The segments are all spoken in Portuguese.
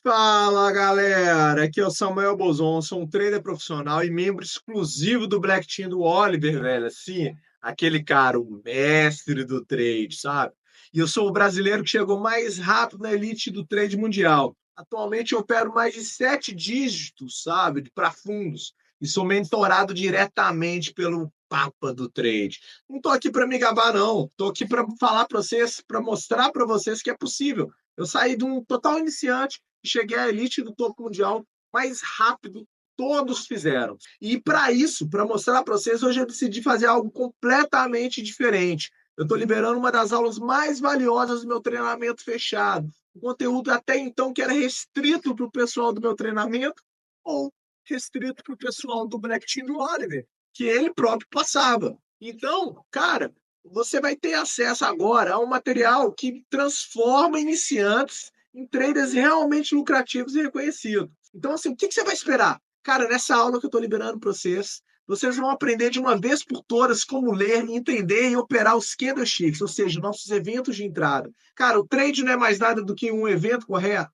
Fala galera, aqui é o Samuel Bozon, sou um trader profissional e membro exclusivo do Black Team do Oliver, velho. Assim, aquele cara, o mestre do trade, sabe? E eu sou o brasileiro que chegou mais rápido na elite do trade mundial. Atualmente eu opero mais de 7 dígitos, sabe, para fundos, e sou mentorado diretamente pelo Papa do trade. Não tô aqui para me gabar, não. Tô aqui para falar para vocês, para mostrar para vocês que é possível. Eu saí de um total iniciante e cheguei à elite do topo mundial mais rápido. Todos fizeram. E para isso, para mostrar para vocês, hoje eu decidi fazer algo completamente diferente. Eu estou liberando uma das aulas mais valiosas do meu treinamento fechado. O conteúdo até então que era restrito para o pessoal do meu treinamento ou restrito para o pessoal do Black Team do Oliver, que ele próprio passava. Então, cara, você vai ter acesso agora a um material que transforma iniciantes em traders realmente lucrativos e reconhecidos. Então, assim, o que você vai esperar? Cara, nessa aula que eu estou liberando para vocês, vocês vão aprender de uma vez por todas como ler, entender e operar os candlesticks, ou seja, nossos eventos de entrada. Cara, o trade não é mais nada do que um evento correto,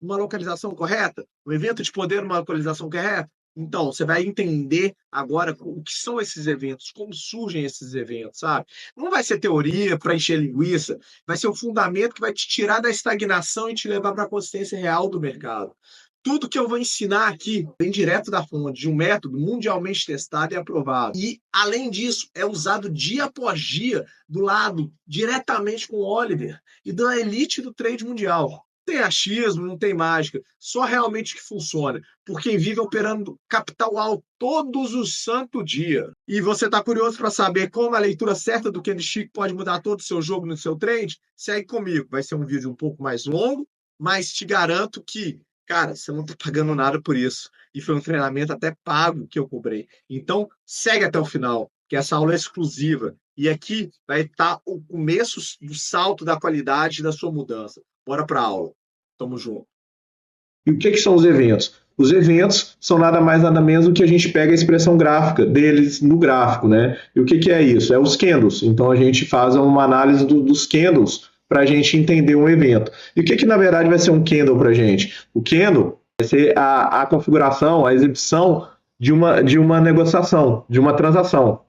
uma localização correta, um evento de poder numa localização correta. Então, você vai entender agora o que são esses eventos, como surgem esses eventos, sabe? Não vai ser teoria para encher linguiça, vai ser o fundamento que vai te tirar da estagnação e te levar para a consistência real do mercado. Tudo que eu vou ensinar aqui vem direto da fonte, de um método mundialmente testado e aprovado. E, além disso, é usado dia após dia do lado, diretamente com o Oliver e da elite do trade mundial. Tem achismo, não tem mágica, só realmente que funciona, por quem vive operando capital alto todos os santo dia. E você está curioso para saber como a leitura certa do candlestick pode mudar todo o seu jogo no seu trade? Segue comigo, vai ser um vídeo um pouco mais longo, mas te garanto que, cara, você não está pagando nada por isso. E foi um treinamento até pago que eu cobrei. Então, segue até o final, que essa aula é exclusiva. E aqui vai estar o começo do salto da qualidade da sua mudança. Bora para a aula. Tamo junto. E o que são os eventos? Os eventos são nada mais nada menos do que a gente pega a expressão gráfica deles no gráfico, né? E o que é isso? É os candles. Então a gente faz uma análise dos candles para a gente entender um evento. E o que na verdade vai ser um candle para a gente? O candle vai ser a configuração, a exibição de uma negociação, de uma transação.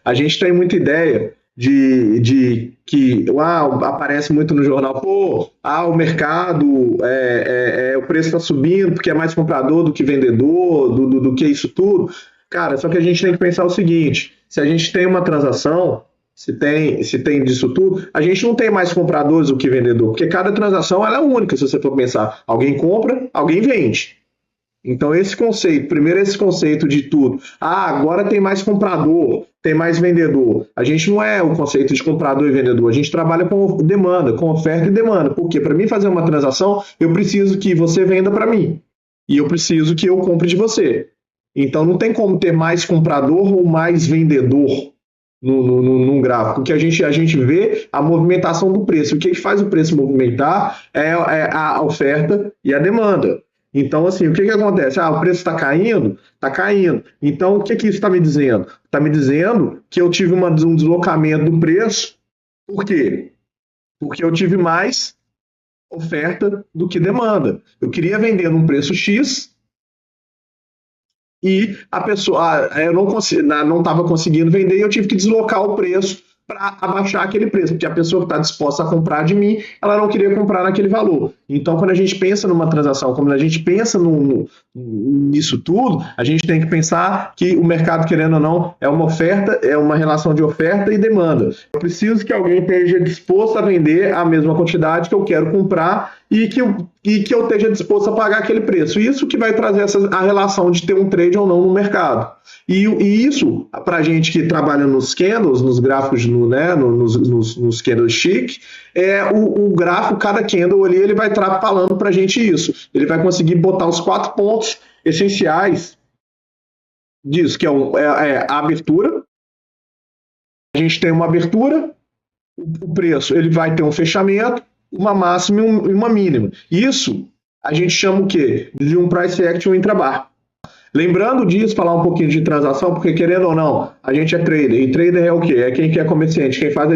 A gente tem muita ideia de que aparece muito no jornal, o mercado, o preço está subindo porque é mais comprador do que vendedor, do que isso tudo. Cara, só que a gente tem que pensar o seguinte, se a gente tem uma transação, se tem disso tudo, a gente não tem mais compradores do que vendedor, porque cada transação ela é única, se você for pensar. Alguém compra, alguém vende. Então, primeiro esse conceito de tudo. Agora tem mais comprador, tem mais vendedor. A gente não é o conceito de comprador e vendedor, a gente trabalha com demanda, com oferta e demanda. Porque para mim fazer uma transação, eu preciso que você venda para mim. E eu preciso que eu compre de você. Então, não tem como ter mais comprador ou mais vendedor num gráfico. Porque a gente vê a movimentação do preço. O que faz o preço movimentar é a oferta e a demanda. Então, assim, o que acontece? O preço está caindo? Está caindo. Então, o que isso está me dizendo? Está me dizendo que eu tive um deslocamento do preço. Por quê? Porque eu tive mais oferta do que demanda. Eu queria vender num preço X e a pessoa, eu não estava conseguindo vender e eu tive que deslocar o preço para abaixar aquele preço, porque a pessoa que está disposta a comprar de mim, ela não queria comprar naquele valor. Então, quando a gente pensa numa transação, quando a gente pensa nisso tudo, a gente tem que pensar que o mercado, querendo ou não, é uma oferta, é uma relação de oferta e demanda. Eu preciso que alguém esteja disposto a vender a mesma quantidade que eu quero comprar e que eu esteja disposto a pagar aquele preço. Isso que vai trazer a relação de ter um trade ou não no mercado. E isso, para a gente que trabalha nos candles, nos gráficos, nos candlestick, o gráfico, cada candle ali, ele vai estar falando para a gente isso. Ele vai conseguir botar os 4 pontos essenciais disso, que é a abertura. A gente tem uma abertura, o preço ele vai ter um fechamento, uma máxima e uma mínima. Isso a gente chama o quê? De um price action intrabar. Lembrando disso, falar um pouquinho de transação, porque querendo ou não, a gente é trader, e trader é o quê? É quem que é comerciante, quem faz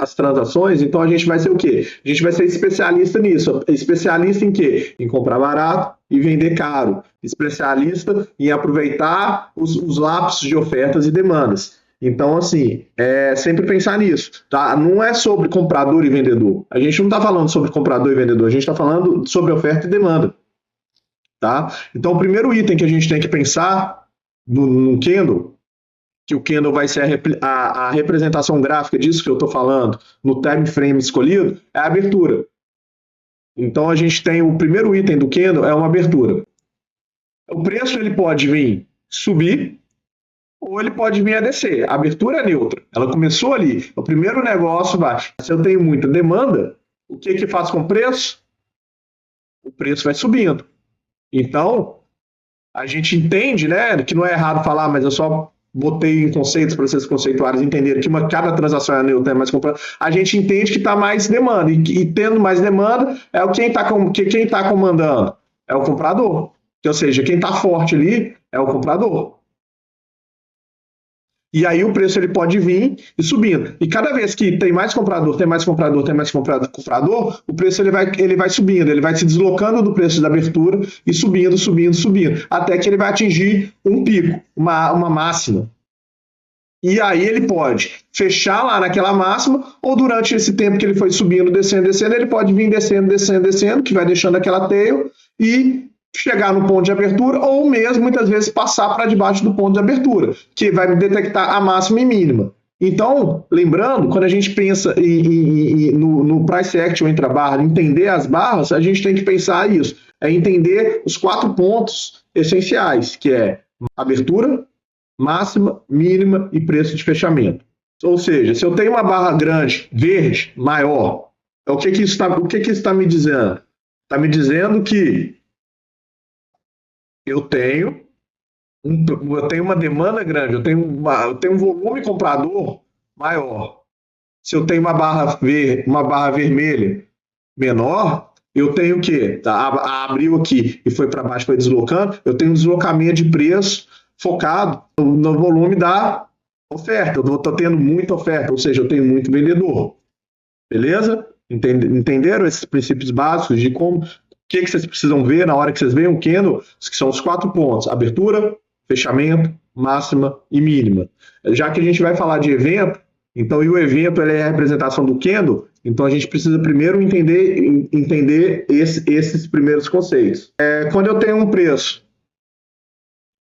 as transações, então a gente vai ser o quê? A gente vai ser especialista nisso. Especialista em quê? Em comprar barato e vender caro. Especialista em aproveitar os lapsos de ofertas e demandas. Então, assim, sempre pensar nisso, tá? Não é sobre comprador e vendedor. A gente não está falando sobre comprador e vendedor, a gente está falando sobre oferta e demanda. Tá? Então, o primeiro item que a gente tem que pensar no candle, que o candle vai ser a representação gráfica disso que eu estou falando, no time frame escolhido, é a abertura. Então, a gente tem o primeiro item do candle, é uma abertura. O preço ele pode vir subir ou ele pode vir a descer. A abertura é neutra. Ela começou ali. O primeiro negócio vai. Se eu tenho muita demanda, o que faz com o preço? O preço vai subindo. Então, a gente entende, né, que não é errado falar, mas eu só botei em conceitos para vocês conceituários entenderem que cada transação é neutra, é mais comprada. A gente entende que está mais demanda, e tendo mais demanda, quem está comandando é o comprador. Ou seja, quem está forte ali é o comprador. E aí o preço ele pode vir e subindo. E cada vez que tem mais comprador, o preço ele vai subindo, ele vai se deslocando do preço da abertura e subindo, até que ele vai atingir um pico, uma máxima. E aí ele pode fechar lá naquela máxima, ou durante esse tempo que ele foi subindo, descendo, ele pode vir descendo, que vai deixando aquela tail e chegar no ponto de abertura, ou mesmo, muitas vezes, passar para debaixo do ponto de abertura, que vai detectar a máxima e mínima. Então, lembrando, quando a gente pensa no price action entre a barra, entender as barras, a gente tem que pensar isso, entender os 4 pontos essenciais, que é abertura, máxima, mínima e preço de fechamento. Ou seja, se eu tenho uma barra grande, verde, maior, o que isso está me dizendo? Está me dizendo que eu tenho uma demanda grande, eu tenho um volume comprador maior. Se eu tenho uma barra vermelha menor, eu tenho o quê? Abriu aqui e foi para baixo, foi deslocando, eu tenho um deslocamento de preço focado no volume da oferta. Eu estou tendo muita oferta, ou seja, eu tenho muito vendedor. Beleza? Entenderam esses princípios básicos de como... O que vocês precisam ver na hora que vocês veem um candle, que são os 4 pontos: abertura, fechamento, máxima e mínima. Já que a gente vai falar de evento, então, e o evento ele é a representação do candle, então a gente precisa primeiro entender esses primeiros conceitos. Quando eu tenho um preço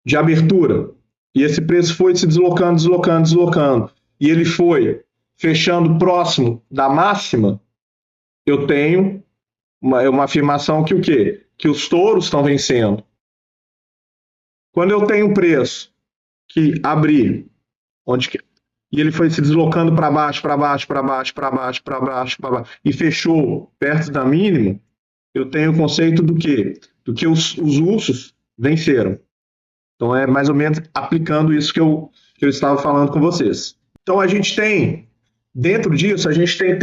de abertura, e esse preço foi se deslocando, e ele foi fechando próximo da máxima, eu tenho uma afirmação que o quê? Que os touros estão vencendo. Quando eu tenho um preço que abri, e ele foi se deslocando para baixo, e fechou perto da mínima, eu tenho o conceito do quê? Do que os ursos venceram. Então é mais ou menos aplicando isso que eu estava falando com vocês. Então a gente tem... Dentro disso, a gente tem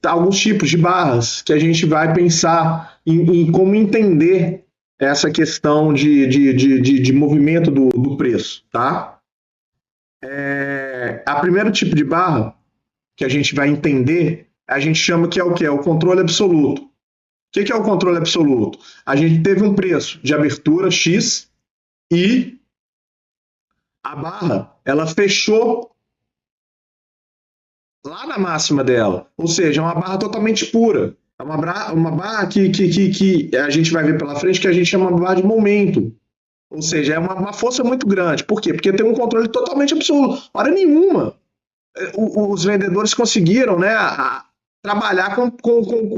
alguns tipos de barras que a gente vai pensar em como entender essa questão de movimento do preço, tá? A primeiro tipo de barra que a gente vai entender, a gente chama que é o quê? É o controle absoluto. O que é o controle absoluto? A gente teve um preço de abertura X e a barra, ela fechou lá na máxima dela, ou seja, é uma barra totalmente pura, é uma barra que a gente vai ver pela frente que a gente chama de barra de momento, ou seja, é uma força muito grande. Por quê? Porque tem um controle totalmente absoluto. Hora nenhuma os vendedores conseguiram, né, trabalhar com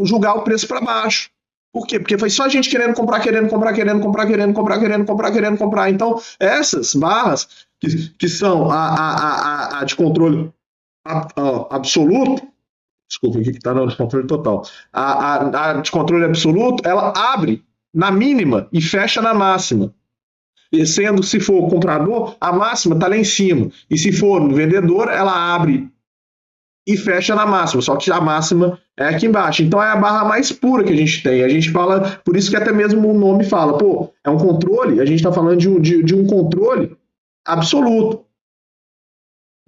julgar o preço para baixo. Por quê? Porque foi só a gente querendo comprar. Então, essas barras que são a de controle absoluto, desculpa, aqui que está no descontrole total, a de controle absoluto, ela abre na mínima e fecha na máxima. E sendo, se for o comprador, a máxima está lá em cima. E se for o vendedor, ela abre e fecha na máxima, só que a máxima é aqui embaixo. Então é a barra mais pura que a gente tem. A gente fala, por isso que até mesmo o nome fala, pô, é um controle, a gente está falando de um controle absoluto.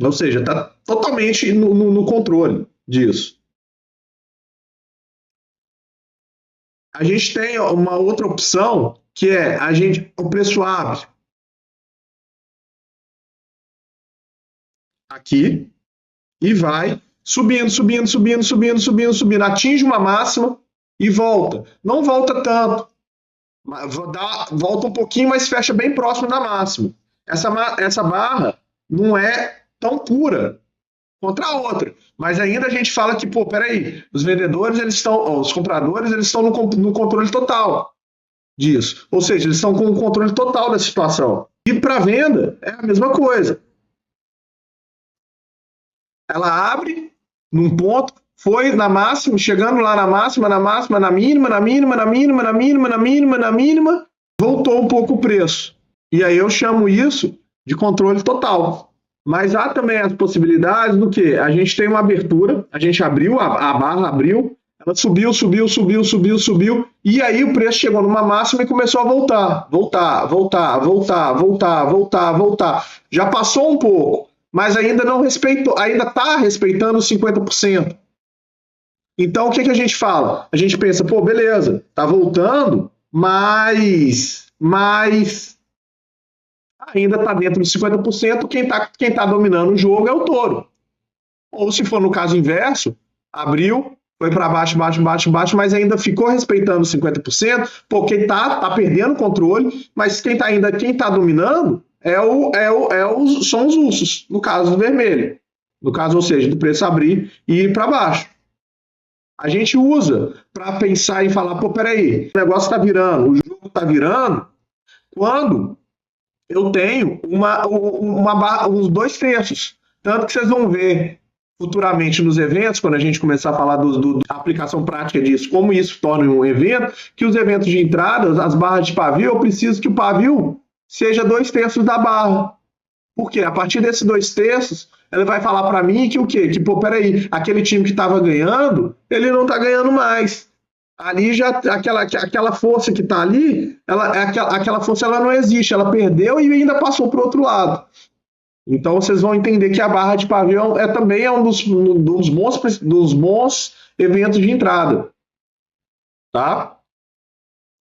Ou seja, está totalmente no controle disso. A gente tem uma outra opção, que é o preço abre aqui e vai subindo, subindo, subindo, subindo, subindo, subindo, atinge uma máxima e volta. Não volta tanto, volta um pouquinho, mas fecha bem próximo da máxima. Essa barra não é tão pura contra a outra, mas ainda a gente fala que, pô, peraí, os vendedores, os compradores, eles estão no controle total disso. Ou seja, eles estão com o controle total da situação. E para venda é a mesma coisa. Ela abre num ponto, foi na máxima, chegando lá na máxima, na máxima, na mínima, na mínima, na mínima, na mínima, na mínima, na mínima, voltou um pouco o preço. E aí eu chamo isso de controle total. Mas há também as possibilidades do que a gente tem uma abertura, a gente abriu, a barra abriu, ela subiu, subiu, subiu, subiu, subiu, e aí o preço chegou numa máxima e começou a voltar, voltar, voltar, voltar, voltar, voltar, voltar. Já passou um pouco, mas ainda não respeitou, ainda está respeitando os 50%. Então o que a gente fala? A gente pensa, pô, beleza, tá voltando, mas ainda está dentro dos 50%, quem tá dominando o jogo é o touro. Ou se for no caso inverso, abriu, foi para baixo, baixo, baixo, baixo, mas ainda ficou respeitando os 50%, porque tá perdendo o controle, mas quem tá dominando são os ursos, no caso do vermelho. No caso, ou seja, do preço abrir e ir para baixo. A gente usa para pensar e falar, pô, peraí, o negócio está virando, o jogo está virando, quando eu tenho uma barra, uns 2/3. Tanto que vocês vão ver futuramente nos eventos, quando a gente começar a falar da aplicação prática disso, como isso torna um evento, que os eventos de entrada, as barras de pavio, eu preciso que o pavio seja 2/3 da barra. Por quê? A partir desses 2/3, ela vai falar para mim que o quê? Que, pô, peraí, aquele time que estava ganhando, ele não está ganhando mais. Ali já, aquela força que está ali, aquela força ela não existe, ela perdeu e ainda passou para o outro lado. Então vocês vão entender que a barra de pavio também é um dos bons eventos de entrada. Tá?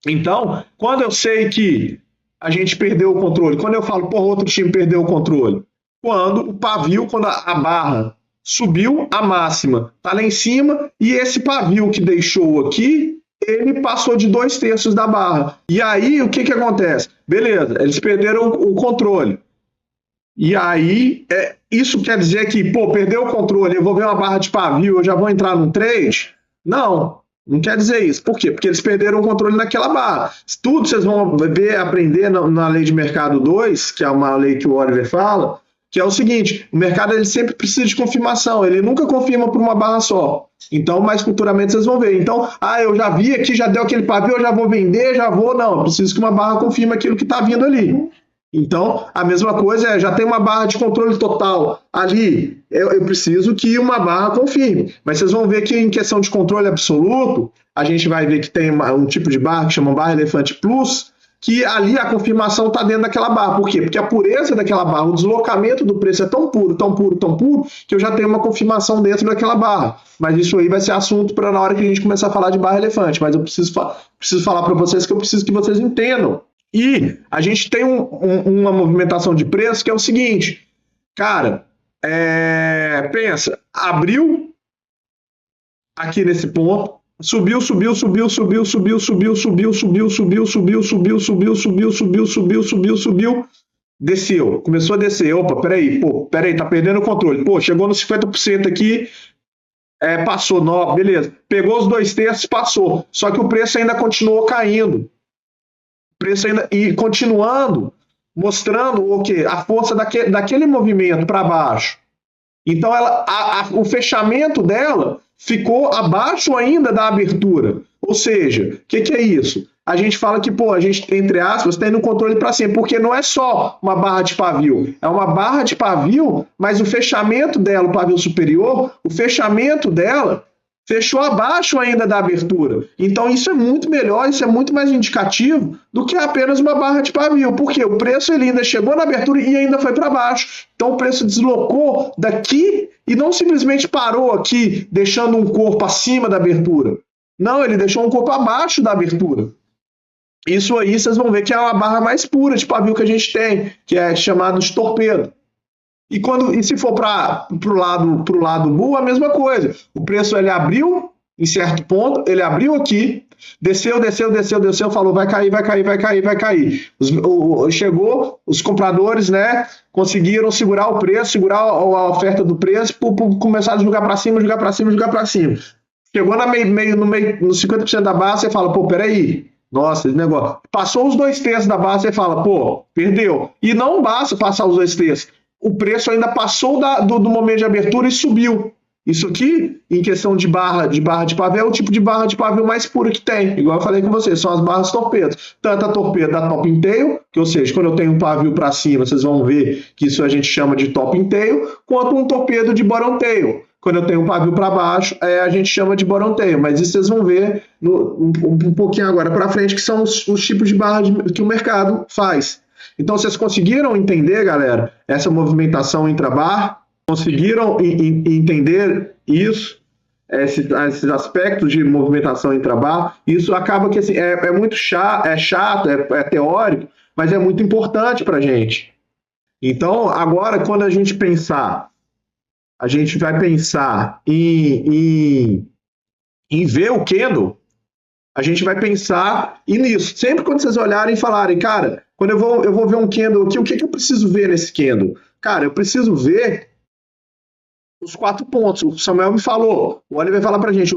Então, quando eu sei que a gente perdeu o controle, quando eu falo, pô, outro time perdeu o controle, quando o pavio, quando a barra subiu a máxima, tá lá em cima, e esse pavio que deixou aqui, ele passou de 2/3 da barra. E aí, o que acontece? Beleza, eles perderam o controle. E aí, isso quer dizer que, pô, perdeu o controle, eu vou ver uma barra de pavio, eu já vou entrar num trade? Não quer dizer isso. Por quê? Porque eles perderam o controle naquela barra. Tudo vocês vão aprender na Lei de Mercado 2, que é uma lei que o Oliver fala, que é o seguinte, o mercado ele sempre precisa de confirmação, ele nunca confirma por uma barra só. Então, mais futuramente vocês vão ver. Então, eu já vi aqui, já deu aquele pavio, eu já vou vender, não, eu preciso que uma barra confirme aquilo que está vindo ali. Então, a mesma coisa já tem uma barra de controle total ali, eu preciso que uma barra confirme. Mas vocês vão ver que em questão de controle absoluto, a gente vai ver que tem um tipo de barra que chama barra elefante plus, que ali a confirmação está dentro daquela barra. Por quê? Porque a pureza daquela barra, o deslocamento do preço é tão puro, tão puro, tão puro, que eu já tenho uma confirmação dentro daquela barra. Mas isso aí vai ser assunto para na hora que a gente começar a falar de barra elefante. Mas eu preciso falar para vocês que eu preciso que vocês entendam. E a gente tem uma movimentação de preço que é o seguinte, cara, pensa, abriu aqui nesse ponto, subiu, subiu, subiu, subiu, subiu, subiu, subiu, subiu, subiu, subiu, subiu, subiu, subiu, subiu, subiu, subiu, subiu, desceu, começou a descer, opa, peraí, tá perdendo o controle, chegou nos 50% aqui, passou, beleza, pegou os 2/3, passou, só que o preço ainda continuou caindo, e continuando, mostrando o quê? A força daquele movimento para baixo. Então, o fechamento dela ficou abaixo ainda da abertura. Ou seja, o que é isso? a gente fala que, pô, a gente, entre aspas, tem no controle para cima, porque não é só uma barra de pavio, é uma barra de pavio, mas o fechamento dela, o pavio superior, o fechamento dela fechou abaixo ainda da abertura. Então isso é muito melhor, isso é muito mais indicativo do que apenas uma barra de pavio, porque o preço ele ainda chegou na abertura e ainda foi para baixo. Então o preço deslocou daqui e não simplesmente parou aqui, deixando um corpo acima da abertura. Não, ele deixou um corpo abaixo da abertura. Isso aí vocês vão ver que é uma barra mais pura de pavio que a gente tem, que é chamado de torpedo. E se for para o lado bull, a mesma coisa. O preço ele abriu em certo ponto, ele abriu aqui, desceu, falou vai cair. Chegou, os compradores, né, conseguiram segurar o preço, segurar a oferta do preço, começaram a jogar para cima. Chegou no meio, nos 50% da base, você fala, pô, peraí. Nossa, esse negócio. Passou os 2/3 da base, você fala, pô, perdeu. E não basta passar os 2/3. O preço ainda passou do momento de abertura e subiu. Isso aqui, em questão de barra de pavio, é o tipo de barra de pavio mais pura que tem. Igual eu falei com vocês, são as barras torpedos. Tanto a torpedo da top in tail, que, ou seja, quando eu tenho um pavio para cima, vocês vão ver que isso a gente chama de top in tail, quanto um torpedo de bottom tail. Quando eu tenho um pavio para baixo, a gente chama de bottom tail. Mas isso vocês vão ver um pouquinho agora para frente, que são os tipos de barra que o mercado faz. Então, vocês conseguiram entender, galera, essa movimentação intrabar? Conseguiram entender isso? Esses aspectos de movimentação intrabar? Isso acaba que assim, é muito chato, é teórico, mas é muito importante para a gente. Então, agora, quando a gente pensar, a gente vai pensar em ver o candle, a gente vai pensar nisso. Sempre quando vocês olharem e falarem, cara, quando eu vou ver um candle aqui, o que eu preciso ver nesse candle? Cara, eu preciso ver os 4 pontos. O Samuel me falou, o Oliver vai falar pra gente,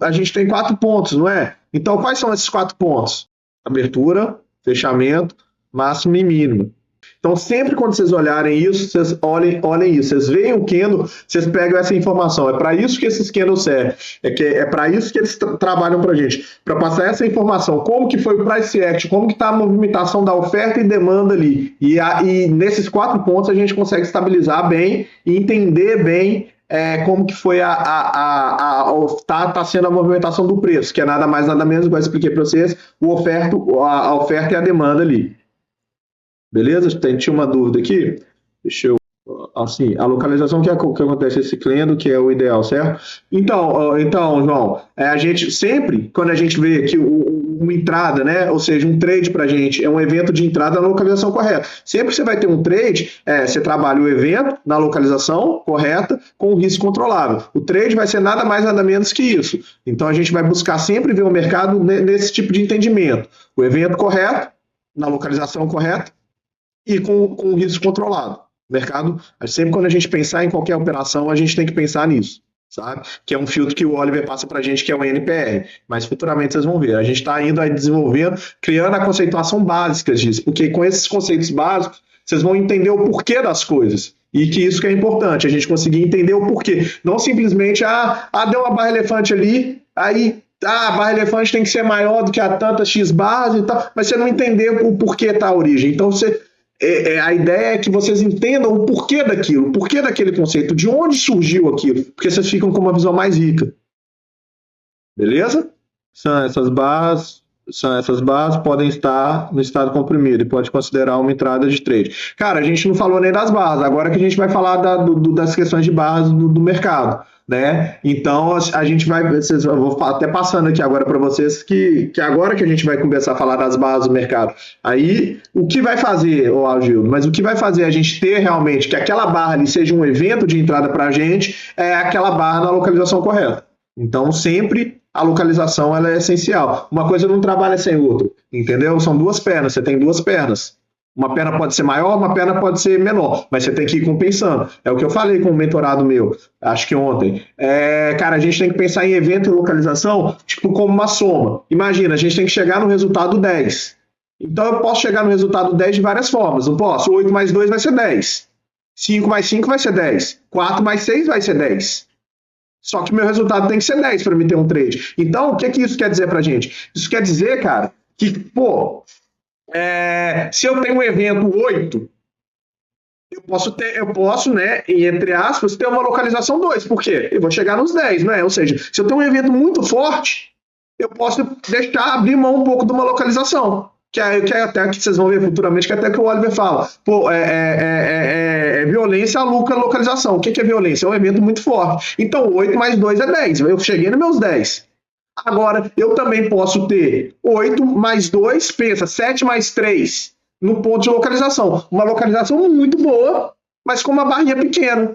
a gente tem 4 pontos, não é? Então, quais são esses 4 pontos? Abertura, fechamento, máximo e mínimo. Então, sempre quando vocês olharem isso, vocês olhem isso. Vocês veem o candle, vocês pegam essa informação. É para isso que esses candles servem. É para isso que eles trabalham para a gente. Para passar essa informação. Como que foi o price action, como que está a movimentação da oferta e demanda ali. E nesses 4 pontos a gente consegue estabilizar bem e entender bem como que foi tá sendo a movimentação do preço, que é nada mais, nada menos, igual eu expliquei para vocês, a oferta e a demanda ali. Beleza? Tinha uma dúvida aqui. Deixa eu... Assim, a localização que acontece esse candle, que é o ideal, certo? Então João, a gente sempre, quando a gente vê que uma entrada, né? Ou seja, um trade pra gente é um evento de entrada na localização correta. Sempre que você vai ter um trade, você trabalha o evento na localização correta com o risco controlável. O trade vai ser nada mais, nada menos que isso. Então a gente vai buscar sempre ver o mercado nesse tipo de entendimento. O evento correto, na localização correta, e com o risco controlado. Mercado, sempre quando a gente pensar em qualquer operação, a gente tem que pensar nisso, sabe? Que é um filtro que o Oliver passa pra gente, que é o NPR. Mas futuramente vocês vão ver. A gente está indo aí desenvolvendo, criando a conceituação básica disso, porque com esses conceitos básicos, vocês vão entender o porquê das coisas. E que isso que é importante, a gente conseguir entender o porquê. Não simplesmente, deu uma barra elefante ali, aí... a barra elefante tem que ser maior do que a tanta X barras e tal, mas você não entender o porquê tá a origem. Então, a ideia é que vocês entendam o porquê daquilo, o porquê daquele conceito, de onde surgiu aquilo, porque vocês ficam com uma visão mais rica. Beleza? Essas barras podem estar no estado comprimido e pode considerar uma entrada de trade. Cara, a gente não falou nem das barras, agora que a gente vai falar das questões de barras do mercado, né? Então a gente vai, eu vou até passando aqui agora para vocês que agora que a gente vai começar a falar das barras do mercado. Aí o que vai fazer, Algildo? Mas o que vai fazer a gente ter realmente que aquela barra ali seja um evento de entrada para a gente é aquela barra na localização correta. Então sempre a localização ela é essencial. Uma coisa não trabalha sem outra, entendeu? São 2 pernas, você tem 2 pernas. Uma perna pode ser maior, uma perna pode ser menor, mas você tem que ir compensando. É o que eu falei com um mentorado meu, acho que ontem. Cara, a gente tem que pensar em evento e localização tipo como uma soma. Imagina, a gente tem que chegar no resultado 10. Então eu posso chegar no resultado 10 de várias formas. Eu posso, 8 mais 2 vai ser 10. 5 mais 5 vai ser 10. 4 mais 6 vai ser 10. Só que meu resultado tem que ser 10 para me ter um trade. Então, o que isso quer dizer para a gente? Isso quer dizer, cara, que, pô, se eu tenho um evento 8, eu posso, né, entre aspas, ter uma localização 2. Por quê? Eu vou chegar nos 10, né? Ou seja, se eu tenho um evento muito forte, eu posso abrir mão um pouco de uma localização. Que é até que vocês vão ver futuramente, que é até que o Oliver fala. Pô, violência, lucro, localização. O que é violência? É um evento muito forte. Então, 8 mais 2 é 10. Eu cheguei nos meus 10. Agora, eu também posso ter 8 mais 2, pensa, 7 mais 3 no ponto de localização. Uma localização muito boa, mas com uma barrinha pequena.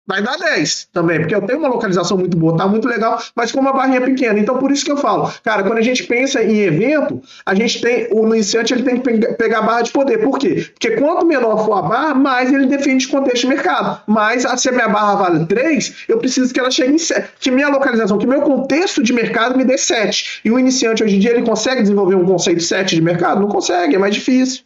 Vai dar 10 também, porque eu tenho uma localização muito boa, tá muito legal, mas com uma barrinha pequena. Então, por isso que eu falo, cara, quando a gente pensa em evento, a gente tem, o iniciante ele tem que pegar a barra de poder. Por quê? Porque quanto menor for a barra, mais ele defende o contexto de mercado. Mas se a minha barra vale 3, eu preciso que ela chegue em 7. Que minha localização, que meu contexto de mercado me dê 7. E o iniciante, hoje em dia, ele consegue desenvolver um conceito 7 de mercado? Não consegue, é mais difícil.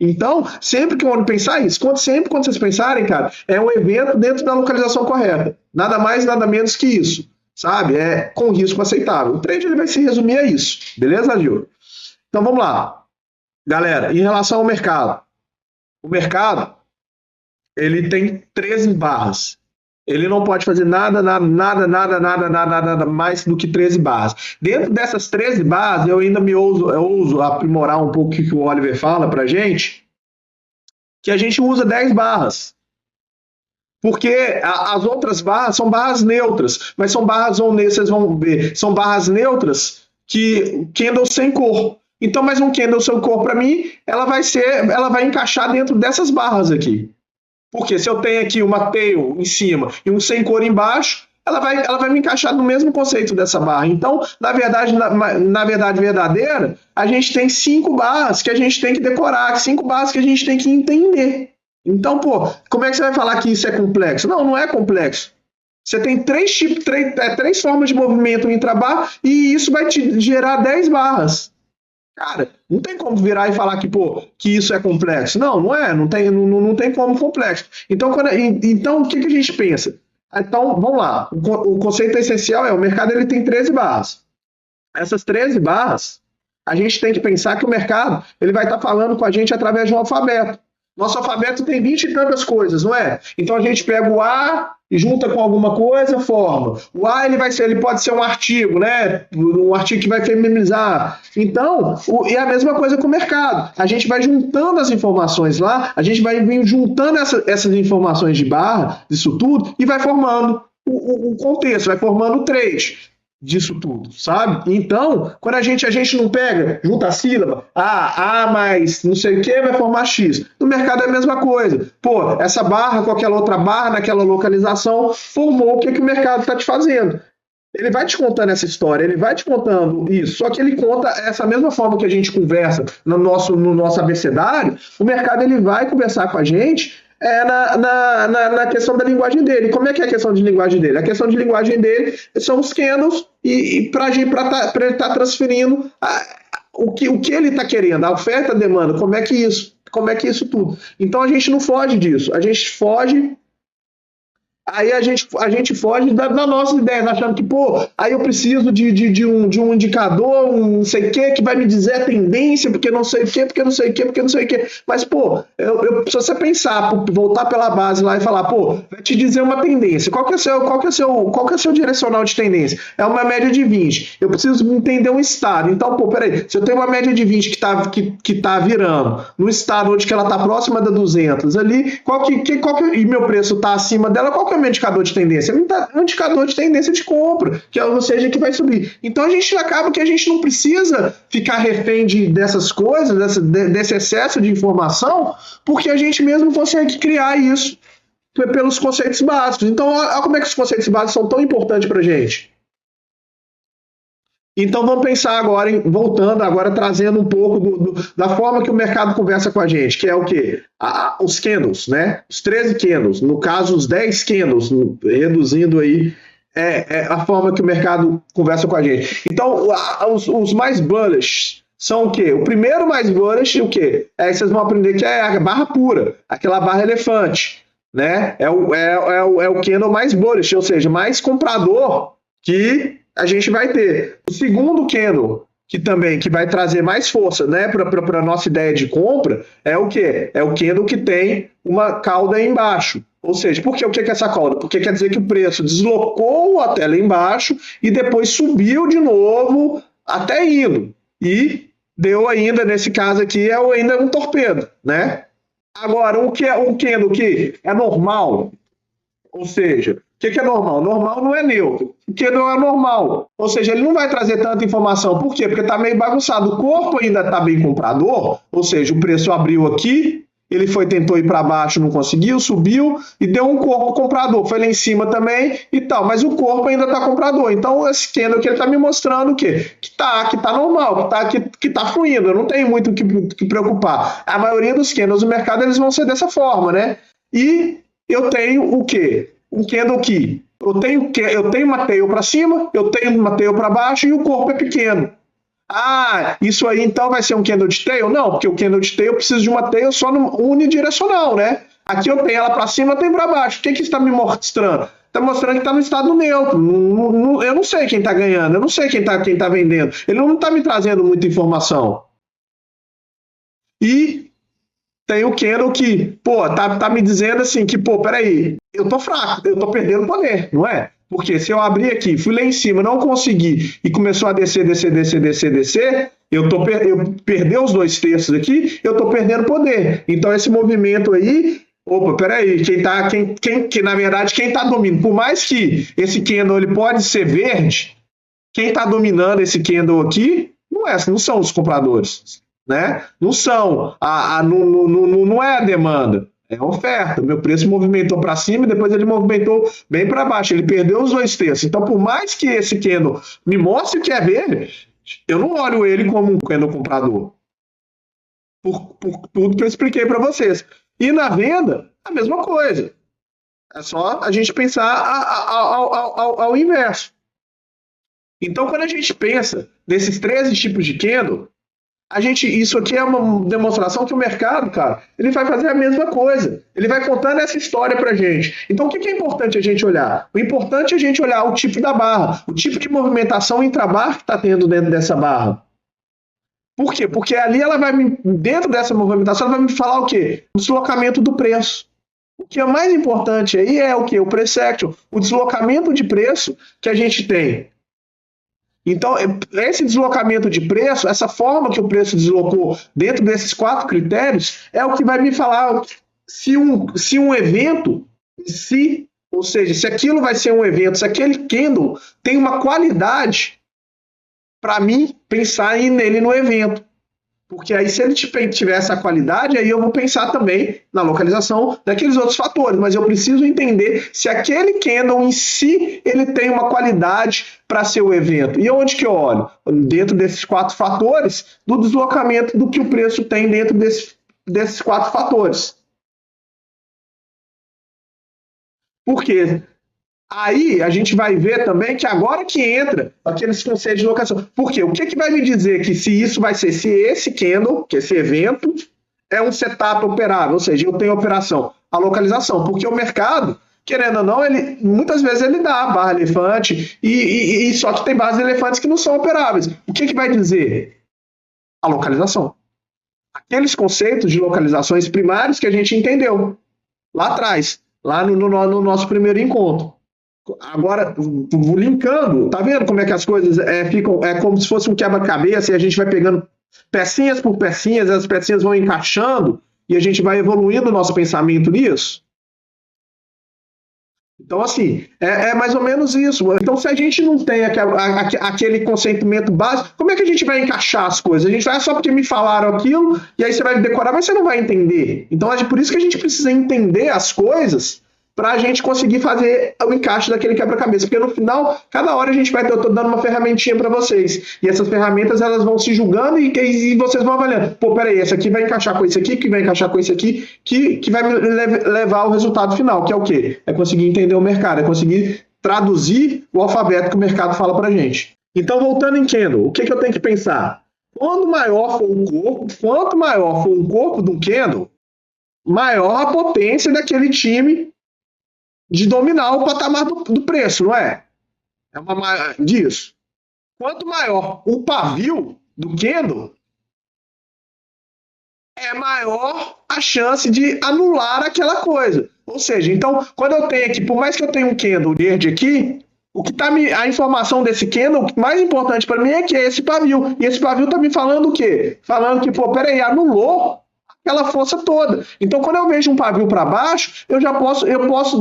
Então, sempre que eu vou pensar isso, sempre quando vocês pensarem, cara, é um evento dentro da localização correta. Nada mais, nada menos que isso, sabe? É com risco aceitável. O trade ele vai se resumir a isso. Beleza, Gil? Então, vamos lá. Galera, em relação ao mercado. O mercado, ele tem 13 barras. Ele não pode fazer nada mais do que 13 barras. Dentro dessas 13 barras, eu ainda eu ouso aprimorar um pouco o que o Oliver fala pra gente, que a gente usa 10 barras. Porque as outras barras são barras neutras, mas são barras, vocês vão ver, são barras neutras que candle sem cor. Então, mais um candle sem cor para mim, ela vai encaixar dentro dessas barras aqui. Porque se eu tenho aqui uma tail em cima e um sem cor embaixo, ela vai me encaixar no mesmo conceito dessa barra. Então, na verdade verdadeira, a gente tem 5 barras que a gente tem que decorar, 5 barras que a gente tem que entender. Então, pô, como é que você vai falar que isso é complexo? Não, não é complexo. Você tem 3 formas de movimento intrabar e isso vai te gerar 10 barras. Cara, não tem como virar e falar que isso é complexo. Não é. Não tem como complexo. Então, o que a gente pensa? Então, vamos lá. O conceito essencial o mercado ele tem 13 barras. Essas 13 barras, a gente tem que pensar que o mercado ele vai estar falando com a gente através de um alfabeto. Nosso alfabeto tem 20 e tantas coisas, não é? Então, a gente pega o A e junta com alguma coisa, forma. O A ele pode ser um artigo, né? Um artigo que vai feminizar. Então, é a mesma coisa com o mercado. A gente vai juntando as informações lá, a gente vai juntando essas informações de barra, disso tudo, e vai formando o contexto, vai formando o trade disso tudo, sabe? Então, quando a gente não pega, junta a sílaba, A mais não sei o que, vai formar X. No mercado é a mesma coisa. Pô, essa barra com aquela outra barra, naquela localização, formou o que o mercado está te fazendo. Ele vai te contando essa história, ele vai te contando isso, só que ele conta essa mesma forma que a gente conversa no nosso abecedário, o mercado ele vai conversar com a gente na questão da linguagem dele. Como é que é a questão de linguagem dele? A questão de linguagem dele são os candles e para ele estar transferindo o que ele está querendo, a oferta, a demanda, como é que isso tudo. Então a gente não foge disso, a gente foge. Aí a gente foge da nossa ideia, achando que, aí eu preciso de um indicador, um não sei o que vai me dizer a tendência, porque não sei o que. Mas, se você pensar, voltar pela base lá e falar, vai te dizer uma tendência. Qual que é o seu direcional de tendência? É uma média de 20. Eu preciso entender um estado. Então, peraí, se eu tenho uma média de 20 que tá virando, no estado onde que ela tá próxima da 200 ali, e meu preço tá acima dela, qual que é o meu indicador de tendência? Um indicador de tendência de compra, ou seja, que vai subir. Então a gente acaba que a gente não precisa ficar refém dessas coisas, desse excesso de informação, porque a gente mesmo consegue criar isso pelos conceitos básicos. Então, olha como é que os conceitos básicos são tão importantes para a gente. Então vamos pensar agora, voltando agora, trazendo um pouco da forma que o mercado conversa com a gente, que é o quê? Os candles, né? Os 13 candles, no caso os 10 candles, reduzindo aí, é a forma que o mercado conversa com a gente. Então, os mais bullish são o quê? O primeiro mais bullish, o quê? Vocês vão aprender que é a barra pura, aquela barra elefante. né? É o candle mais bullish, ou seja, mais comprador que a gente vai ter. O segundo candle, que vai trazer mais força, né, para a nossa ideia de compra, é o quê? É o candle que tem uma cauda aí embaixo. Ou seja, por quê? O que é essa cauda? Porque quer dizer que o preço deslocou até lá embaixo e depois subiu de novo até indo. E deu ainda, nesse caso aqui, ainda um torpedo, né? Agora, o que é um candle que é normal? Ou seja, o que é normal? Normal não é neutro. O que não é normal? Ou seja, ele não vai trazer tanta informação. Por quê? Porque está meio bagunçado. O corpo ainda está bem comprador, ou seja, o preço abriu aqui, ele tentou ir para baixo, não conseguiu, subiu e deu um corpo comprador. Foi lá em cima também e tal, mas o corpo ainda está comprador. Então, esse candle que ele está me mostrando o quê? Que tá normal, que tá fluindo. Eu não tenho muito o que preocupar. A maioria dos candles do mercado eles vão ser dessa forma, né? E eu tenho o quê? Um candle que eu tenho uma tail para cima, eu tenho uma tail para baixo e o corpo é pequeno. Ah, isso aí então vai ser um candle de tail? Não, porque o candle de tail precisa de uma tail só unidirecional, né? Aqui eu tenho ela para cima, eu tenho para baixo. O que isso está me mostrando? Está mostrando que está no estado neutro. Eu não sei quem está ganhando, eu não sei quem tá vendendo. Ele não está me trazendo muita informação. E tem o candle que, tá me dizendo assim que, peraí, eu tô fraco, eu tô perdendo poder, não é? Porque se eu abrir aqui, fui lá em cima, não consegui e começou a descer, eu perdi os 2/3 aqui, eu tô perdendo poder. Então esse movimento aí, peraí, quem na verdade, quem tá dominando, por mais que esse candle ele pode ser verde, quem tá dominando esse candle aqui não são os compradores. Né? Não são, não é a demanda, é a oferta. Meu preço movimentou para cima e depois ele movimentou bem para baixo, ele perdeu os 2/3. Então, por mais que esse candle me mostre que é verde, eu não olho ele como um candle comprador. Por tudo que eu expliquei para vocês. E na venda, a mesma coisa. É só a gente pensar ao inverso. Então, quando a gente pensa nesses 13 tipos de candle, isso aqui é uma demonstração que o mercado, cara, ele vai fazer a mesma coisa. Ele vai contando essa história pra gente. Então, o que é importante a gente olhar? O importante é a gente olhar o tipo da barra, o tipo de movimentação intrabarra que está tendo dentro dessa barra. Por quê? Porque ali dentro dessa movimentação, ela vai me falar o quê? O deslocamento do preço. O que é mais importante aí é o quê? O price action, o deslocamento de preço que a gente tem. Então, esse deslocamento de preço, essa forma que o preço deslocou dentro desses 4 critérios, é o que vai me falar se um evento, ou seja, se aquilo vai ser um evento, se aquele candle tem uma qualidade para mim pensar nele no evento. Porque aí, se ele tiver essa qualidade, aí eu vou pensar também na localização daqueles outros fatores. Mas eu preciso entender se aquele candle em si, ele tem uma qualidade para ser o evento. E onde que eu olho? Dentro desses 4 fatores, do deslocamento do que o preço tem dentro desses 4 fatores. Por quê? Aí a gente vai ver também que agora que entra aqueles conceitos de locação. Por quê? O que vai me dizer que se esse candle, que esse evento, é um setup operável, ou seja, eu tenho operação, a localização, porque o mercado, querendo ou não, muitas vezes ele dá barra elefante, e só que tem barras de elefantes que não são operáveis. O que vai dizer? A localização. Aqueles conceitos de localizações primários que a gente entendeu lá atrás, lá no nosso primeiro encontro. Agora, linkando, tá vendo como é que as coisas ficam? É como se fosse um quebra-cabeça e a gente vai pegando pecinhas por pecinhas, as pecinhas vão encaixando e a gente vai evoluindo o nosso pensamento nisso. Então, assim, é mais ou menos isso. Então, se a gente não tem aquele conceito básico, como é que a gente vai encaixar as coisas? A gente vai só porque me falaram aquilo e aí você vai decorar, mas você não vai entender. Então, por isso que a gente precisa entender as coisas para a gente conseguir fazer o encaixe daquele quebra-cabeça. Porque no final, cada hora a gente vai dando uma ferramentinha para vocês. E essas ferramentas, elas vão se julgando e vocês vão avaliando. Peraí, esse aqui vai encaixar com esse aqui, que vai encaixar com esse aqui, que vai me levar ao resultado final, que é o quê? É conseguir entender o mercado, é conseguir traduzir o alfabeto que o mercado fala para a gente. Então, voltando em candle, o que eu tenho que pensar? Quanto maior for o corpo de um candle, maior a potência daquele time de dominar o patamar do preço, não é? Disso. Quanto maior o pavio do candle, é maior a chance de anular aquela coisa. Ou seja, então, quando eu tenho aqui, por mais que eu tenha um candle verde aqui, o que tá a informação desse candle, o mais importante para mim é que é esse pavio. E esse pavio tá me falando o quê? Falando que, pô, peraí, anulou aquela força toda. Então, quando eu vejo um pavio para baixo, eu posso,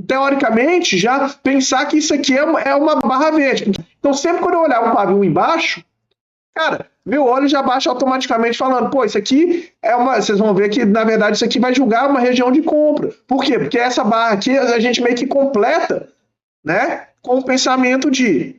teoricamente, já pensar que isso aqui é uma barra verde. Então, sempre quando eu olhar um pavio embaixo, cara, meu olho já baixa automaticamente falando, pô, isso aqui vocês vão ver que, na verdade, isso aqui vai julgar uma região de compra. Por quê? Porque essa barra aqui, a gente meio que completa, né, com o pensamento de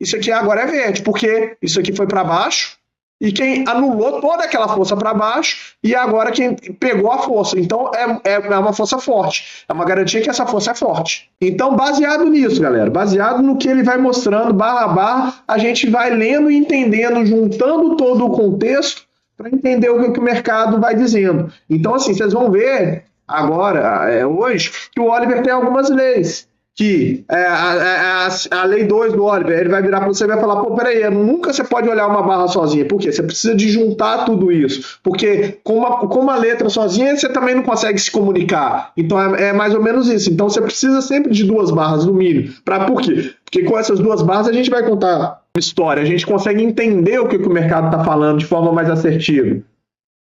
isso aqui agora é verde, porque isso aqui foi para baixo, e quem anulou toda aquela força para baixo, e agora quem pegou a força. Então, é uma força forte. É uma garantia que essa força é forte. Então, baseado nisso, galera, baseado no que ele vai mostrando, barra a barra, a gente vai lendo e entendendo, juntando todo o contexto, para entender o que o mercado vai dizendo. Então, assim, vocês vão ver agora, hoje, que o Oliver tem algumas leis. Que a lei 2 do Oliver, ele vai virar para você e vai falar, pô, peraí, nunca você pode olhar uma barra sozinha. Por quê? Você precisa de juntar tudo isso. Porque com uma letra sozinha, você também não consegue se comunicar. Então, é mais ou menos isso. Então, você precisa sempre de duas barras, no mínimo. Por quê? Porque com essas duas barras, a gente vai contar uma história. A gente consegue entender o que o mercado está falando de forma mais assertiva.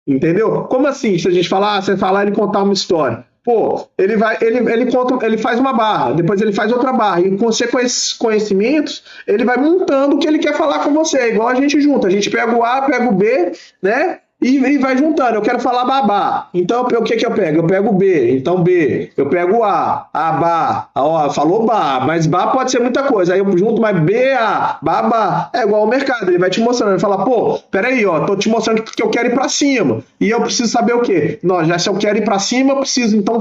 Entendeu? Como assim? Se a gente falar, você falar e contar uma história. Pô, ele faz uma barra, depois ele faz outra barra, e com esses conhecimentos, ele vai montando o que ele quer falar com você, igual a gente junta, a gente pega o A, pega o B, né, e vai juntando. Eu quero falar babá, então o que eu pego? Eu pego o B, então B, eu pego o A, bá, ó, falou bá, mas bá pode ser muita coisa, aí eu junto mais B, A, babá, é igual ao mercado, ele vai te mostrando, ele fala, pô, peraí, ó, tô te mostrando que eu quero ir pra cima, e eu preciso saber o quê? Não, já se eu quero ir pra cima, eu preciso, então,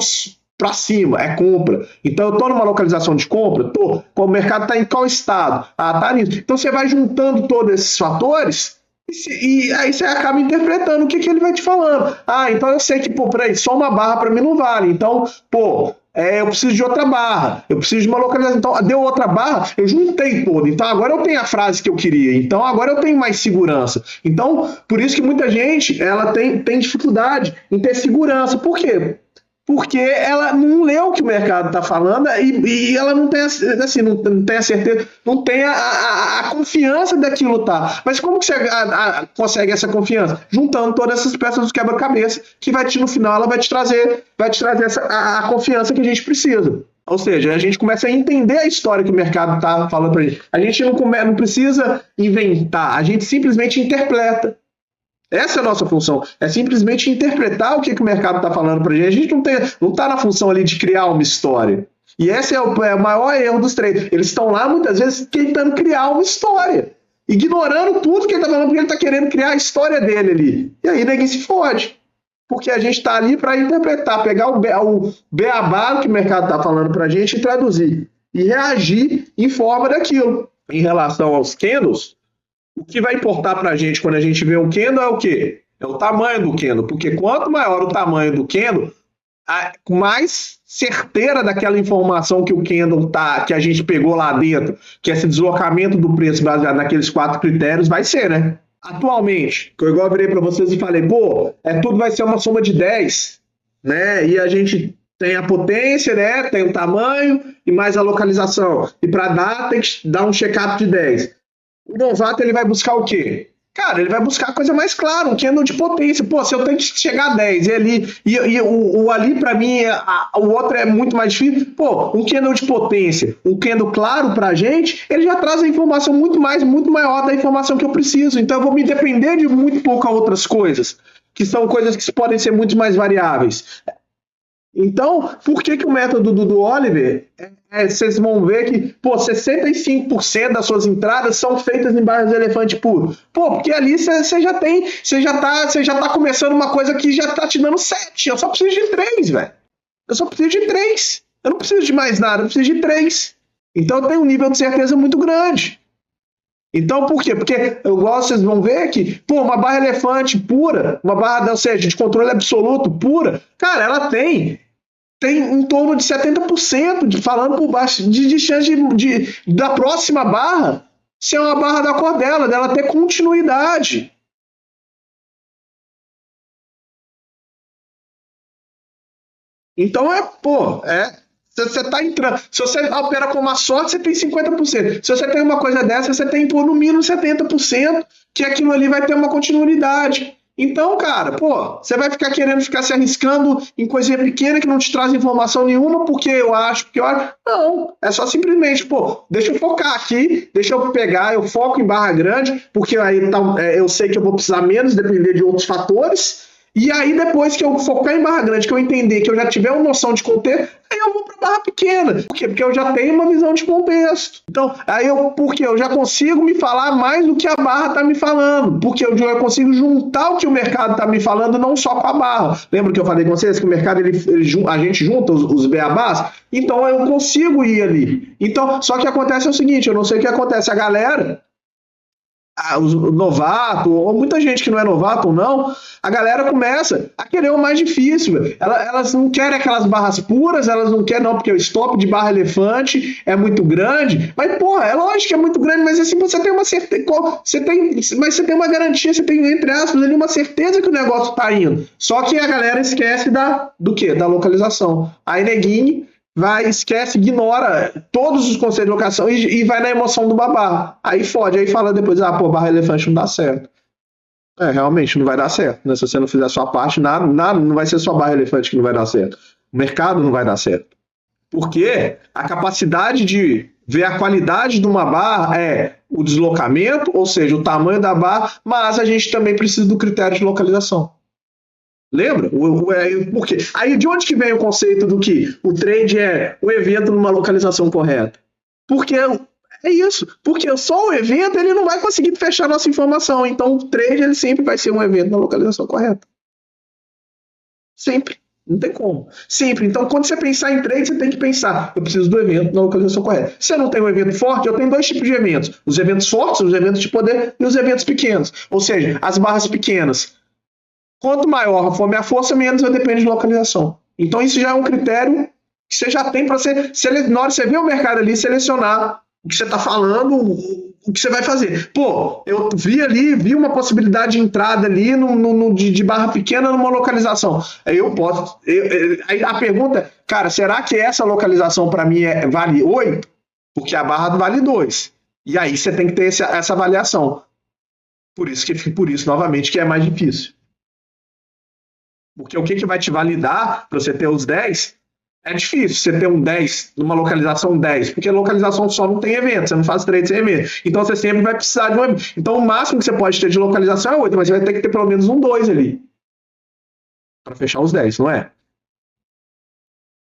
para cima, é compra. Então eu estou numa localização de compra, o mercado está em qual estado? Ah, tá nisso. Então você vai juntando todos esses fatores e aí você acaba interpretando o que ele vai te falando. Ah, então eu sei que, pô, peraí, só uma barra para mim não vale. Então, pô, eu preciso de outra barra, eu preciso de uma localização. Então, deu outra barra, eu juntei todo. Então, agora eu tenho a frase que eu queria. Então, agora eu tenho mais segurança. Então, por isso que muita gente ela tem dificuldade em ter segurança. Por quê? Porque ela não lê o que o mercado está falando e ela não tem, assim, não tem a certeza, não tem a confiança daquilo tá. Mas como que você consegue essa confiança? Juntando todas essas peças do quebra-cabeça que no final ela vai te trazer a confiança que a gente precisa. Ou seja, a gente começa a entender a história que o mercado está falando para a gente. A gente não precisa inventar, a gente simplesmente interpreta. Essa é a nossa função, é simplesmente interpretar o que o mercado está falando para a gente. A gente não está na função ali de criar uma história. E esse é o maior erro dos traders. Eles estão lá, muitas vezes, tentando criar uma história, ignorando tudo que ele está falando, porque ele está querendo criar a história dele ali. E aí ninguém se fode, porque a gente está ali para interpretar, pegar o beabá que o mercado está falando para a gente e traduzir. E reagir em forma daquilo. Em relação aos candles, o que vai importar para a gente quando a gente vê um candle é o quê? É o tamanho do candle, porque quanto maior o tamanho do candle, mais certeira daquela informação que o candle que a gente pegou lá dentro, que esse deslocamento do preço baseado naqueles 4 critérios vai ser, né? Atualmente, que eu igual virei para vocês e falei, pô, tudo vai ser uma soma de 10, né? E a gente tem a potência, né? Tem o tamanho e mais a localização. E para dar, tem que dar um check-up de 10. O novato, ele vai buscar o quê? Cara, ele vai buscar a coisa mais clara, um candle de potência. Pô, se eu tenho que chegar a 10 e o ali, para mim, o outro é muito mais difícil. Pô, um candle de potência, um candle claro pra gente, ele já traz a informação muito maior da informação que eu preciso. Então, eu vou me depender de muito poucas outras coisas, que são coisas que podem ser muito mais variáveis. Então, por que o método do Oliver, vocês vão ver que, pô, 65% das suas entradas são feitas em barras de elefante puro. Pô, porque ali você já tá começando uma coisa que já tá te dando 7. Eu só preciso de 3, velho. Eu só preciso de 3. Eu não preciso de mais nada, eu preciso de 3. Então eu tenho um nível de certeza muito grande. Então, por quê? Porque, igual vocês vão ver aqui, pô, uma barra elefante pura, uma barra, ou seja, de controle absoluto pura, cara, ela tem em torno de 70% falando por baixo, de chance da próxima barra ser uma barra da cor dela ter continuidade. Então se você está entrando, se você opera com uma sorte, você tem 50%. Se você tem uma coisa dessa, você tem por no mínimo 70%, que aquilo ali vai ter uma continuidade. Então, cara, você vai querendo ficar se arriscando em coisinha pequena que não te traz informação nenhuma, porque eu acho. Não, é só simplesmente, deixa eu focar aqui, deixa eu pegar, eu foco em barra grande, porque aí eu sei que eu vou precisar menos depender de outros fatores. E aí, depois que eu focar em barra grande, que eu entender, que eu já tiver uma noção de contexto, aí eu vou para barra pequena. Por quê? Porque eu já tenho uma visão de contexto. Então, porque eu já consigo me falar mais do que a barra está me falando. Porque eu já consigo juntar o que o mercado está me falando, não só com a barra. Lembra que eu falei com vocês que o mercado, a gente junta os beabás? Então, eu consigo ir ali. Então, só que acontece o seguinte, eu não sei o que acontece. A galera... os novatos, ou muita gente que não é novato ou não, a galera começa a querer o mais difícil. Elas não querem aquelas barras puras, elas não querem não, porque o stop de barra elefante é muito grande. Mas, é lógico que é muito grande, mas assim, você tem uma certeza, mas você tem uma garantia, você tem, entre aspas, ali uma certeza que o negócio tá indo. Só que a galera esquece do quê? Da localização. Aí, neguinho, esquece, ignora todos os conselhos de locação e vai na emoção do babá. Aí fode, aí fala depois, barra elefante não dá certo. Realmente não vai dar certo, né? Se você não fizer a sua parte, nada, não vai ser só barra elefante que não vai dar certo. O mercado não vai dar certo. Porque a capacidade de ver a qualidade de uma barra é o deslocamento, ou seja, o tamanho da barra, mas a gente também precisa do critério de localização. Lembra? Por quê? Aí de onde que vem o conceito do que o trade é o evento numa localização correta? Porque é isso. Porque só o evento ele não vai conseguir fechar nossa informação. Então o trade ele sempre vai ser um evento na localização correta. Sempre. Não tem como. Sempre. Então quando você pensar em trade, você tem que pensar, eu preciso do evento na localização correta. Se eu não tenho um evento forte, eu tenho dois tipos de eventos. Os eventos fortes, os eventos de poder e os eventos pequenos. Ou seja, as barras pequenas. Quanto maior for minha força, menos eu dependo de localização. Então isso já é um critério que você já tem para na hora que você vê o mercado ali, selecionar o que você está falando, o que você vai fazer. Eu vi uma possibilidade de entrada ali de barra pequena numa localização. Aí eu posso... Aí a pergunta é, cara, será que essa localização para mim vale 8? Porque a barra vale 2. E aí você tem que ter essa avaliação. Por isso, novamente, que é mais difícil. Porque o que vai te validar para você ter os 10 é difícil você ter um 10 numa localização 10, porque a localização só não tem evento, você não faz trade sem evento. Então você sempre vai precisar de um evento. Então o máximo que você pode ter de localização é 8, mas você vai ter que ter pelo menos um 2 ali para fechar os 10, não é?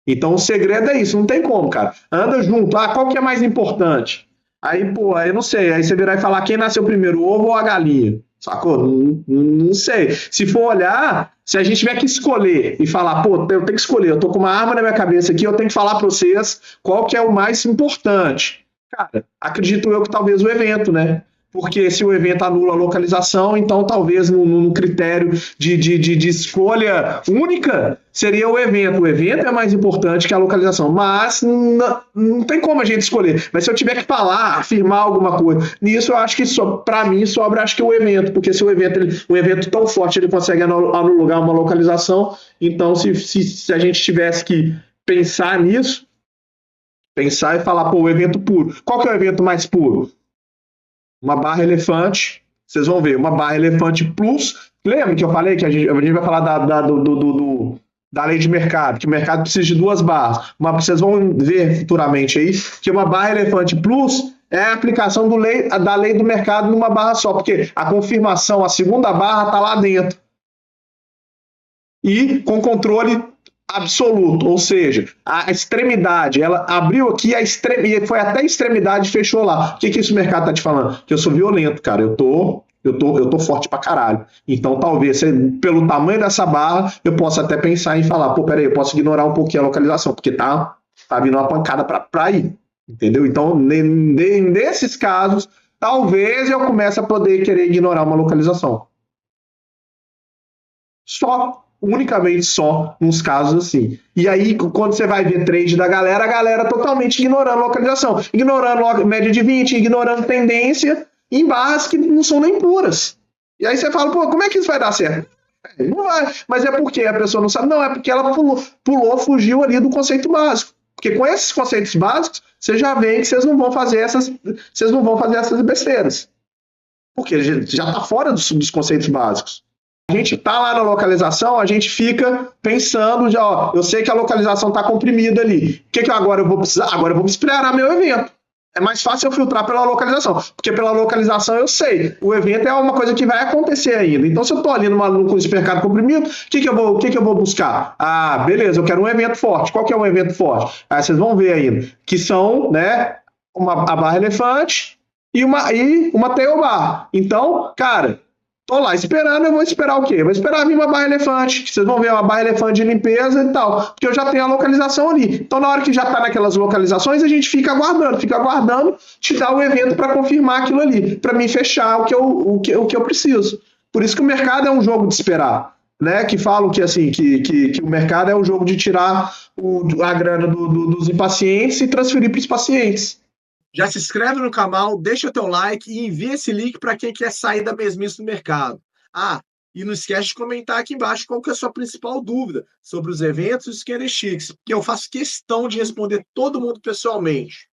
Então o segredo é isso, não tem como, cara. Anda junto, qual que é mais importante? Aí, eu não sei, aí você virar e falar quem nasceu primeiro, o ovo ou a galinha? Sacou? Não sei. Se for olhar, se a gente tiver que escolher e falar, eu tenho que escolher, eu tô com uma arma na minha cabeça aqui, eu tenho que falar para vocês qual que é o mais importante. Cara, acredito eu que talvez o evento, né? Porque se o evento anula a localização, então talvez num critério de escolha única seria o evento. O evento é mais importante que a localização, mas não tem como a gente escolher. Mas se eu tiver que falar, afirmar alguma coisa, nisso eu acho que para mim sobra acho que o evento, porque se o evento tão forte ele consegue anular uma localização, então se a gente tivesse que pensar nisso, pensar e falar, o evento puro. Qual que é o evento mais puro? Uma barra elefante, vocês vão ver, uma barra elefante plus. Lembra que eu falei que a gente vai falar da lei de mercado, que o mercado precisa de 2 barras. Vocês vão ver futuramente aí que uma barra elefante plus é a aplicação da lei do mercado numa barra só, porque a confirmação, a segunda barra está lá dentro. E com controle absoluto, ou seja, a extremidade, ela abriu aqui e foi até a extremidade e fechou lá. O que isso o mercado tá te falando? Que eu sou violento, cara, eu tô forte pra caralho. Então talvez, pelo tamanho dessa barra, eu possa até pensar em falar, peraí, eu posso ignorar um pouquinho a localização, porque tá vindo uma pancada pra ir, entendeu? Então, nesses casos, talvez eu comece a poder querer ignorar uma localização. Só, unicamente só, nos casos assim. E aí, quando você vai ver trade da galera, a galera totalmente ignorando localização, ignorando média de 20, ignorando tendência em barras que não são nem puras. E aí você fala, pô, como é que isso vai dar certo? Não vai. Mas é porque a pessoa não sabe? Não, é porque ela fugiu ali do conceito básico. Porque com esses conceitos básicos, você já vê que vocês não vão fazer essas besteiras. Porque já está fora dos conceitos básicos. A gente está lá na localização, a gente fica pensando, já, ó, eu sei que a localização está comprimida ali. O que agora eu vou precisar? Agora eu vou esperar meu evento. É mais fácil eu filtrar pela localização, porque pela localização eu sei, o evento é uma coisa que vai acontecer ainda. Então, se eu estou ali no supermercado comprimido, o que eu vou buscar? Ah, beleza, eu quero um evento forte. Qual que é um evento forte? Aí vocês vão ver ainda, que são, né, a barra elefante e uma tail bar. Então, cara, tô lá esperando, eu vou esperar o quê? Eu vou esperar vir uma barra elefante, que vocês vão ver uma barra elefante de limpeza e tal, porque eu já tenho a localização ali. Então, na hora que já tá naquelas localizações, a gente fica aguardando, te dar o evento para confirmar aquilo ali, para mim fechar o que eu preciso. Por isso que o mercado é um jogo de esperar, né? Que falam que assim, que o mercado é um jogo de tirar a grana dos impacientes e transferir para os pacientes. Já se inscreve no canal, deixa o teu like e envia esse link para quem quer sair da mesmice do mercado. Ah, e não esquece de comentar aqui embaixo qual que é a sua principal dúvida sobre os eventos e os candlesticks, que eu faço questão de responder todo mundo pessoalmente.